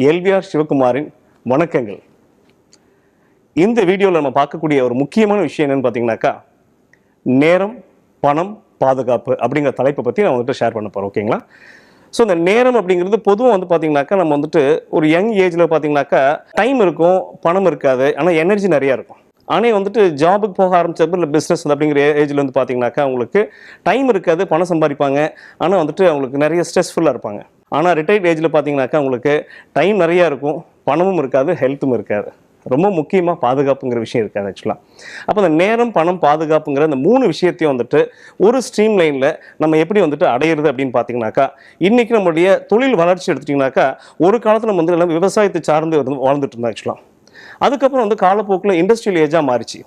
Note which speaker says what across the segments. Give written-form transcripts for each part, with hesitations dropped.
Speaker 1: எல்விஆர் சிவகுமாரின் வணக்கங்கள். இந்த வீடியோவில் நம்ம பார்க்கக்கூடிய ஒரு முக்கியமான விஷயம் என்னன்னு பார்த்தீங்கன்னாக்கா, நேரம், பணம், பாதுகாப்பு அப்படிங்கிற தலைப்பை பற்றி நான் வந்துட்டு ஷேர் பண்ண போகிறோம். ஓகேங்களா? ஸோ இந்த நேரம் அப்படிங்கிறது பொதுவாக வந்து பார்த்தீங்கன்னாக்கா, நம்ம வந்துட்டு ஒரு யங் ஏஜில் பார்த்தீங்கன்னாக்கா டைம் இருக்கும், பணம் இருக்காது, ஆனால் எனர்ஜி நிறையா இருக்கும். ஆனால் வந்துட்டு ஜாபுக்கு போக ஆரம்பிச்சப்போ இல்லை பிஸ்னஸ் அப்படிங்கிற ஏஜில் வந்து பார்த்தீங்கன்னாக்கா அவங்களுக்கு டைம் இருக்காது, பணம் சம்பாதிப்பாங்க, ஆனால் வந்துட்டு அவங்களுக்கு நிறைய ஸ்ட்ரெஸ்ஃபுல்லாக இருப்பாங்க. ஆனால் ரிட்டையர்ட் ஏஜில் பார்த்தீங்கன்னாக்கா உங்களுக்கு டைம் நிறையா இருக்கும், பணமும் இருக்காது, ஹெல்த்தும் இருக்காது. ரொம்ப முக்கியமாக பாதுகாப்புங்கிற விஷயம் இருக்காது ஆக்சுவலாக. அப்போ அந்த நேரம், பணம், பாதுகாப்புங்கிற அந்த 3 விஷயத்தையும் வந்துட்டு ஒரு ஸ்ட்ரீம் லைனில் நம்ம எப்படி வந்துட்டு அடையிறது அப்படின்னு பார்த்தீங்கன்னாக்கா, இன்றைக்கி நம்மளுடைய தொழில் வளர்ச்சி எடுத்துட்டிங்கனாக்கா, ஒரு காலத்தில் நம்ம வந்து எல்லாம் விவசாயத்தை சார்ந்து வாழ்ந்துட்டு இருந்தோம் ஆக்சுவலாக. அதுக்கப்புறம் வந்து காலப்போக்கில் இண்டஸ்ட்ரியல் ஏஜாக மாறிச்சு,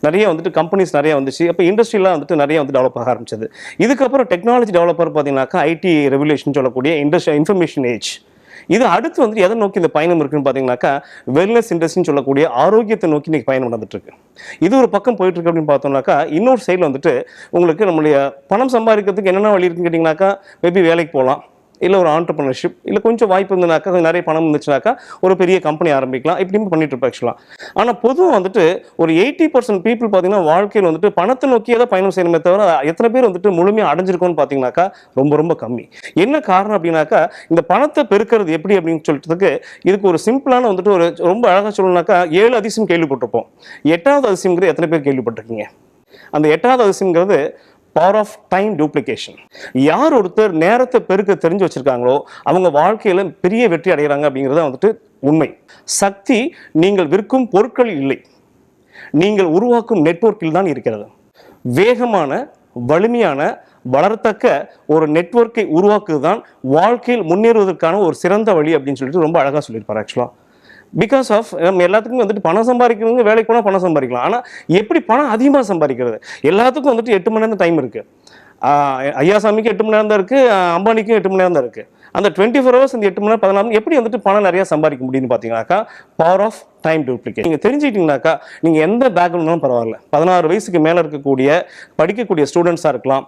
Speaker 1: நிறைய வந்துட்டு கம்பெனிஸ் நிறைய வந்துச்சு. அப்போ இண்டஸ்ட்ரியெலாம் வந்துட்டு நிறைய வந்து டெவலப் ஆக ஆரம்பிச்சது. இதுக்கப்புறம் டெக்னாலஜி டெவலப்பர் பார்த்தீங்கன்னாக்கா ஐடி ரெவல்யூஷன் சொல்லக்கூடிய இன்ஃபர்மேஷன் ஏஜ். இது அடுத்து வந்து எதை நோக்கி இந்த பயணம் இருக்குன்னு பார்த்தீங்கன்னாக்கா, வெல்னஸ் இண்டஸ்ட்ரின்னு சொல்லக்கூடிய ஆரோக்கியத்தை நோக்கி இன்னைக்கு பயணம் நடந்துட்டு இருக்கு. இது ஒரு பக்கம் போயிட்டு இருக்கு அப்படின்னு பார்த்தோம்னாக்கா, இன்னொரு சைடில் வந்துட்டு உங்களுக்கு நம்மளுடைய பணம் சம்பாதிக்கிறதுக்கு என்னென்ன வழி இருக்குன்னு கேட்டிங்கனாக்கா, மேபி வேலைக்கு போகலாம், இல்லை ஒரு ஆண்டர்பிரினர்ஷிப், இல்லை கொஞ்சம் வாய்ப்பு இருந்ததுனாக்கா, கொஞ்சம் நிறைய பணம் இருந்துச்சுனாக்கா ஒரு பெரிய கம்பெனி ஆரம்பிக்கலாம், இப்படியும் பண்ணிட்டு இருப்பேன் ஆக்சுவலாக. ஆனால் பொதுவாக வந்துட்டு ஒரு 80% பீப்புள் பார்த்தீங்கன்னா வாழ்க்கையில் வந்துட்டு பணத்தை நோக்கியே தான் பயணம் செய்யணுமே தவிர எத்தனை பேர் வந்துட்டு முழுமையாக அடைஞ்சிருக்கோன்னு பார்த்தீங்கன்னாக்கா ரொம்ப ரொம்ப கம்மி. என்ன காரணம் அப்படின்னாக்கா, இந்த பணத்தை பெருக்கிறது எப்படி அப்படின்னு சொல்லிட்டுதுக்கு இதுக்கு ஒரு சிம்பிளான வந்துட்டு ஒரு ரொம்ப அழகாக சொல்லணும்னாக்கா, 7 அதிசயம் கேள்விப்பட்டிருப்போம். 8வது அதிசயம்ங்கிறது எத்தனை பேர் கேள்விப்பட்டிருக்கீங்க? அந்த 8வது அதிசயம்ங்கிறது பவர் ஆஃப் டைம் டூப்ளிகேஷன். யார் ஒருத்தர் நேரத்தை பெருக்க தெரிஞ்சு வச்சிருக்காங்களோ அவங்க வாழ்க்கையில பெரிய வெற்றி அடைகிறாங்க அப்படிங்கிறது வந்துட்டு உண்மை. சக்தி நீங்கள் விற்கும் பொருட்களில் இல்லை, நீங்கள் உருவாக்கும் நெட்வொர்க்கில் தான் இருக்கிறது. வேகமான, வலிமையான, வளரத்தக்க ஒரு நெட்வொர்க்கை உருவாக்குவதுதான் வாழ்க்கையில் முன்னேறுவதற்கான ஒரு சிறந்த வழி அப்படின்னு சொல்லிட்டு ரொம்ப அழகாக சொல்லியிருப்பார் ஆக்சுவலாக. பிகாஸ் ஆஃப் நம்ம எல்லாத்துக்கும் வந்துட்டு பணம் சம்பாதிக்கிறவங்க வேலைக்கு போனால் பணம் சம்பாதிக்கலாம், ஆனால் எப்படி பணம் அதிகமாக சம்பாதிக்கிறது? எல்லாத்துக்கும் வந்துட்டு 8 மணி நேரம் டைம் இருக்குது. ஐயாசாமிக்கு 8 மணி நேரம் தான் இருக்குது, அம்பானிக்கும் 8 மணி நேரம் தான் இருக்குது. அந்த 24 ஹவர்ஸ் இந்த 8 மணி நேரம் 14 எப்படி வந்துட்டு பணம் நிறையா சம்பாதிக்க முடியும்னு பார்த்தீங்கன்னாக்கா, பவர் ஆஃப் டைம் டூப்ளிகேட். நீங்கள் தெரிஞ்சுக்கிட்டீங்கன்னாக்கா நீங்கள் எந்த பேக்ரவுண்ட்னாலும் பரவாயில்ல, 16 வயசுக்கு மேலே இருக்கக்கூடிய படிக்கக்கூடிய ஸ்டூடெண்ட்ஸாக இருக்கலாம்,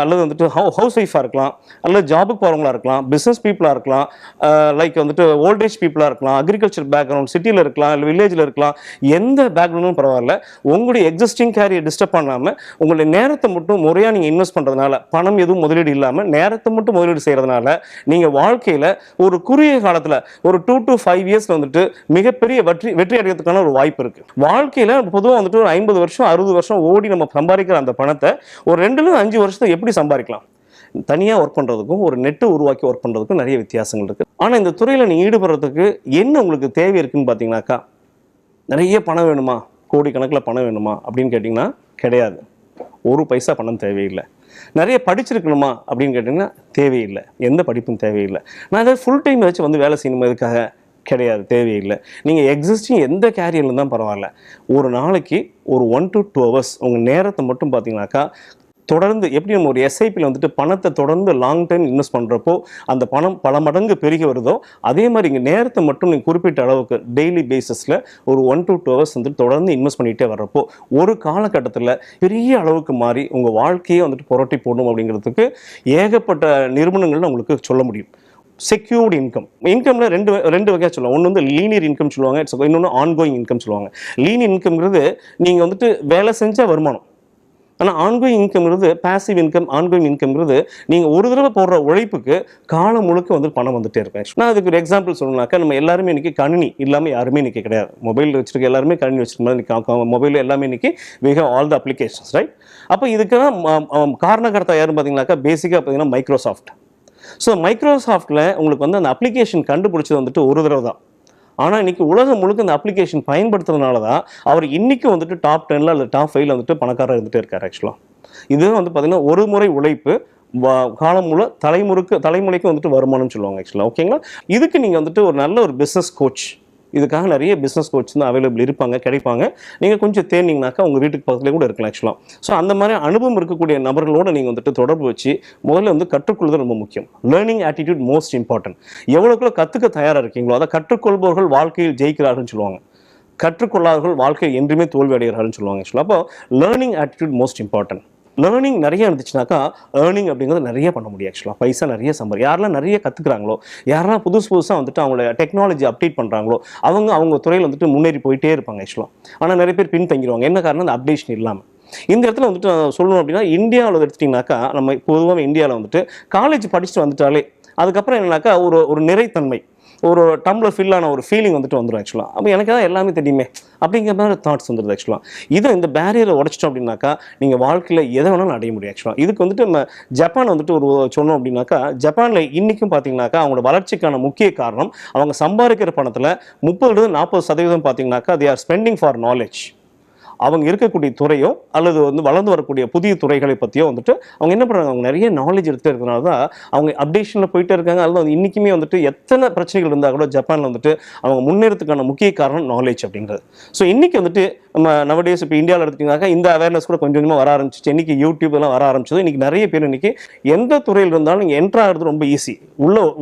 Speaker 1: அல்லது வந்துட்டு ஹவுஸ் ஒய்ஃபாக இருக்கலாம், அல்லது ஜாபுக்கு போகிறவங்களா இருக்கலாம், பிஸ்னஸ் பீப்புளாக இருக்கலாம், லைக் வந்துட்டு ஓல்டேஜ் பீப்புளாக இருக்கலாம், அக்ரிகல்ச்சர் பேக்ரவுண்ட் சிட்டியில் இருக்கலாம், இல்லை வில்லேஜில் இருக்கலாம், எந்த பேக்ரவுண்டும் பரவாயில்ல. உங்களுடைய எக்ஸிஸ்டிங் கேரியை டிஸ்டர்ப் பண்ணாமல் உங்களுடைய நேரத்தை மட்டும் முறையாக நீங்கள் இன்வெஸ்ட் பண்ணுறதுனால, பணம் எதுவும் முதலீடு இல்லாமல் நேரத்தை மட்டும் முதலீடு செய்கிறதுனால நீங்கள் வாழ்க்கையில் ஒரு குறுகிய காலத்தில் ஒரு 2 to 5 இயர்ஸில் வந்துட்டு மிகப்பெரிய வெற்றி அடைகிறதுக்கான ஒரு வாய்ப்பு இருக்குது. வாழ்க்கையில் பொதுவாக வந்துட்டு ஒரு 50 வருஷம் 60 வருஷம் ஓடி நம்ம சம்பாதிக்கிற அந்த பணத்தை ஒரு 2-5 வருஷம் எப்படி சம்பாதிக்கலாம்? தனியாக ஒர்க் பண்ணுறதுக்கும் ஒரு நெட்டை உருவாக்கி ஒர்க் பண்ணுறதுக்கும் நிறைய வித்தியாசங்கள் இருக்குது. ஆனால் இந்த துறையில் நீங்கள் ஈடுபடுறதுக்கு என்ன உங்களுக்கு தேவை இருக்குன்னு பார்த்தீங்கன்னாக்கா, நிறைய பணம் வேணுமா, கோடிக்கணக்கில் பணம் வேணுமா அப்படின்னு கேட்டிங்கன்னா கிடையாது. 1 பைசா பணம் தேவையில்லை. நிறைய படிச்சிருக்கணுமா அப்படின்னு கேட்டிங்கன்னா தேவையில்லை, எந்த படிப்பும் தேவையில்லை. நான் அதை ஃபுல் டைம் வச்சு வந்து வேலை செய்யணுமா இதுக்காக கிடையாது, தேவையில்லை. நீங்கள் எக்ஸிஸ்டிங் எந்த கேரியரில் தான் பரவாயில்ல, ஒரு நாளைக்கு ஒரு 1 to 2 ஹவர்ஸ் உங்கள் நேரத்தை மட்டும் பார்த்தீங்கன்னாக்கா தொடர்ந்து எப்படி நம்ம ஒரு எஸ்ஐபியில் வந்துட்டு பணத்தை தொடர்ந்து லாங் டைம் இன்வெஸ்ட் பண்ணுறப்போ அந்த பணம் பல மடங்கு பெருகி வருதோ, அதே மாதிரி இங்கே நேரத்தை மட்டும் நீங்கள் குறிப்பிட்ட அளவுக்கு டெய்லி பேசிஸில் ஒரு 1 to 2 ஹவர்ஸ் வந்துட்டு தொடர்ந்து இன்வெஸ்ட் பண்ணிகிட்டே வர்றப்போ ஒரு காலகட்டத்தில் பெரிய அளவுக்கு மாறி உங்கள் வாழ்க்கையே வந்துட்டு புரட்டி போடணும் அப்படிங்கிறதுக்கு ஏகப்பட்ட நிறுவனங்கள் உங்களுக்கு சொல்ல முடியும். செக்யூர்டு இன்கம்ல ரெண்டு வகையாக சொல்லுவாங்க. ஒன்று வந்து லீனியர் இன்கம் சொல்லுவாங்க, இன்னொன்று ஆன்கோயிங் இன்கம் சொல்லுவாங்க. லீனியர் இன்கம்ங்கிறது நீங்கள் வந்துட்டு வேலை செஞ்சால் வருமானம், ஆனால் ஆன்கோயிங் இன்கம்ங்கிறது பேசிவ் இன்கம். ஆன்கோயிங் இன்கம்ங்கிறது நீங்கள் ஒரு தடவை போடுற உழைப்புக்கு காலம் முழுக்க வந்து பணம் வந்துட்டே இருப்பேன். நான் அதுக்கு ஒரு எக்ஸாம்பிள் சொல்லணும்னாக்கா, நம்ம எல்லாருமே இன்றைக்கி கணினி இல்லாமல் யாருமே இன்றைக்கி கிடையாது. மொபைல் வச்சுருக்க எல்லாருமே கணினி வச்சுருக்கோம், மொபைல் எல்லாமே இன்றைக்கி we have all the applications, right? அப்போ இதுக்கெல்லாம் காரணகர்த்தா யாருன்னு பார்த்தீங்கன்னாக்கா, பேசிக்காக பார்த்தீங்கன்னா மைக்ரோசாஃப்ட். ஸோ மைக்ரோசாஃப்ட்டில் உங்களுக்கு வந்து அந்த அப்ளிகேஷன் கண்டுபிடிச்சது வந்துட்டு ஒரு தடவை தான். ஆனால் இன்றைக்கி உலகம் முழுக்க இந்த அப்ளிகேஷன் பயன்படுத்துறதுனால தான் அவர் இன்றைக்கும் வந்துட்டு டாப் 10ல் அல்லது டாப் 5ல் வந்துட்டு பணக்காரர் இருந்துகிட்டே இருக்கார் ஆக்சுவலாக. இது வந்து பார்த்திங்கன்னா ஒரு முறை உழைப்பு காலம் முழு தலைமுறைக்கு வந்துட்டு வருமானம்னு சொல்லுவாங்க ஆக்சுவலாக. ஓகேங்களா? இதுக்கு நீங்கள் வந்துட்டு ஒரு நல்ல ஒரு பிஸ்னஸ் கோச், இதுக்காக நிறைய பிஸ்னஸ் கோச் தான் அவைலபிள் இருப்பாங்க, கிடைப்பாங்க. நீங்கள் கொஞ்சம் தேர்னிங்கனாக்கா உங்கள் வீட்டுக்கு பக்கத்துலேயே கூட இருக்கலாம் ஆக்சுவலாக. ஸோ அந்த மாதிரி அனுபவம் இருக்கக்கூடிய நபர்களோடு நீங்கள் வந்துட்டு தொடர்பு வச்சு முதல்ல வந்து கற்றுக்கொள்வது ரொம்ப முக்கியம். Learning attitude most important. எவ்வளோக்குள்ள கற்றுக்க தயாராக இருக்கீங்களோ அதை கற்றுக்கொள்பவர்கள் வாழ்க்கையில் ஜெயிக்கிறார்கள்னு சொல்லுவாங்க, கற்றுக்கொள்ளாதவர்கள் வாழ்க்கையில் என்றுமே தோல்வி அடைகிறார்கள்னு சொல்லுவாங்க ஆக்சுவலாக. அப்போ learning attitude most important. Learning நிறைய இருந்துச்சுனாக்கா ஏர்னிங் அப்படிங்கிறது நிறைய பண்ண முடியும். ஆக்சுவலாக பைசா நிறைய யாரெல்லாம் நிறைய கற்றுக்குறாங்களோ, யாரெல்லாம் புதுசாக வந்துட்டு அவங்கள டெக்னாலஜி அப்டேட் பண்ணுறாங்களோ, அவங்க துறையில் வந்துட்டு முன்னேறி போயிட்டே இருப்பாங்க ஆக்சுவலாக. ஆனால் நிறைய பேர் பின் தங்கிடுவாங்க. என்ன காரணம்? அந்த அப்டேஷன் இல்லாமல். இந்த இடத்துல வந்துட்டு சொல்லணும் அப்படின்னா, இந்தியாவில் எடுத்துட்டிங்கனாக்கா, நம்ம பொதுவாக இந்தியாவில் வந்துட்டு காலேஜ் படிச்சுட்டு வந்துட்டாலே அதுக்கப்புறம் என்னன்னாக்கா ஒரு நிறைத்தன்மை, ஒரு டம்ளர் ஃபில் ஆன ஒரு ஃபீலிங் வந்துட்டு வந்துடும் ஆக்சுவலாக. அப்போ எனக்கு தான் எல்லாமே தெரியுமே அப்படிங்கிற மாதிரி தாட்ஸ் வந்துடுது ஆக்சுவலாக. இந்த பேரியரை உடைச்சிட்டோம் அப்படின்னாக்கா நீங்கள் வாழ்க்கையில் எதை வேணாலும் அடைய முடியும் ஆக்சுவலாக. இதுக்கு வந்துட்டு நம்ம ஜப்பான் வந்துட்டு சொன்னோம் அப்படின்னாக்கா, ஜப்பானில் இன்றைக்கும் பார்த்தீங்கன்னாக்கா அவங்களோட வளர்ச்சிக்கான முக்கிய காரணம் அவங்க சம்பாதிக்கிற பணத்தில் 30-40% பார்த்தீங்கன்னாக்கா they are spending for knowledge. அவங்க இருக்கக்கூடிய துறையோ அல்லது வளர்ந்து வரக்கூடிய புதிய துறைகளை பற்றியோ வந்துட்டு அவங்க என்ன பண்ணுறாங்க, அவங்க நிறைய நாலேஜ் எடுத்து இருக்கிறனால தான் அவங்க அப்டேஷனில் போயிட்டே இருக்காங்க. அல்லது இன்றைக்குமே வந்துட்டு எத்தனை பிரச்சனைகள் இருந்தால் கூட ஜப்பானில் வந்துட்டு அவங்க முன்னேறதுக்கான முக்கிய காரணம் நாலேஜ் அப்படிங்கிறது. ஸோ இன்றைக்கி வந்துட்டு நம்ம நவடேஸ் இப்போ இந்தியாவில் எடுத்திங்கனாக்கா இந்த அவேர்னஸ் கூட கொஞ்சம் கொஞ்சமாக வர ஆரம்பிச்சிச்சு. இன்றைக்கி யூடியூப் எல்லாம் வர ஆரம்பிச்சது. இன்றைக்கி நிறைய பேர் இன்றைக்கி எந்த துறையில் இருந்தாலும் நீங்கள் என்ட்ரு ஆகிறது ரொம்ப ஈஸி,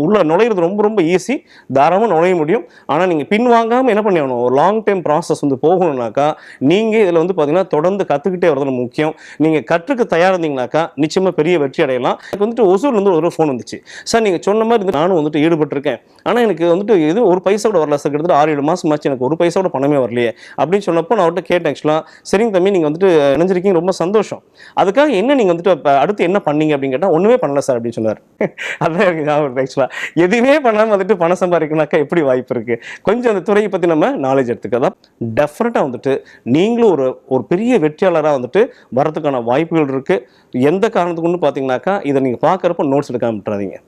Speaker 1: உள்ள நுழையிறது ரொம்ப ரொம்ப ஈஸி, தாராளமாக நுழைய முடியும். ஆனால் நீங்கள் பின்வாங்காமல் என்ன பண்ணணும், ஒரு லாங் டைம் ப்ராசஸ் போகணுன்னாக்கா நீங்கள் இதில் பார்த்தீங்கன்னா தொடர்ந்து கற்றுக்கிட்டே வரது முக்கியம். நீங்கள் கற்றுக்க தயாராக இருந்தீங்கன்னாக்கா நிச்சயமாக பெரிய வெற்றி அடையலாம். எனக்கு வந்துட்டு ஒசூர்லேருந்து ஒரு ஃபோன் வந்துச்சு. சார் நீங்கள் சொன்ன மாதிரி நானும் வந்துட்டு ஈடுபட்டிருக்கேன், ஆனால் எனக்கு வந்துட்டு இது ஒரு பைசா கூட வரல சார், கிட்டத்தட்ட 6-7 மாதம் ஆச்சு, எனக்கு ஒரு பைசா கூட பணமே வரலையே அப்படின்னு சொன்னப்போ நான் அவர்கிட்ட கேட்டேன் ஆக்சுவலாக. சரிங்க தம்பி, நீங்கள் வந்துட்டு இணைஞ்சிருக்கீங்க, ரொம்ப சந்தோஷம். அதுக்காக என்ன நீங்கள் வந்துட்டு அடுத்து என்ன பண்ணீங்க அப்படின்னு கேட்டால், ஒன்றுமே பண்ணல சார் அப்படின்னு சொன்னார். அதான் எனக்கு ஞாபகம் ஆக்சுவலாக. எதுவுமே பண்ணாமல் வந்துட்டு பணம் சம்பாதிக்கணும்னாக்கா எப்படி வாய்ப்பு இருக்குது? கொஞ்சம் அந்த துறையை பற்றி நம்ம நாலேஜ் எடுத்துக்கலாம். டெஃபினட்டாக வந்துட்டு நீங்களும் ஒரு பெரிய வெற்றியாளராக வந்துட்டு வரதுக்கான வாய்ப்புகள் இருக்குது. எந்த காரணத்துக்கு பார்த்தீங்கன்னாக்கா இதை நீங்கள் பார்க்குறப்ப நோட்ஸ் எடுக்காம விட்டுறாதீங்க.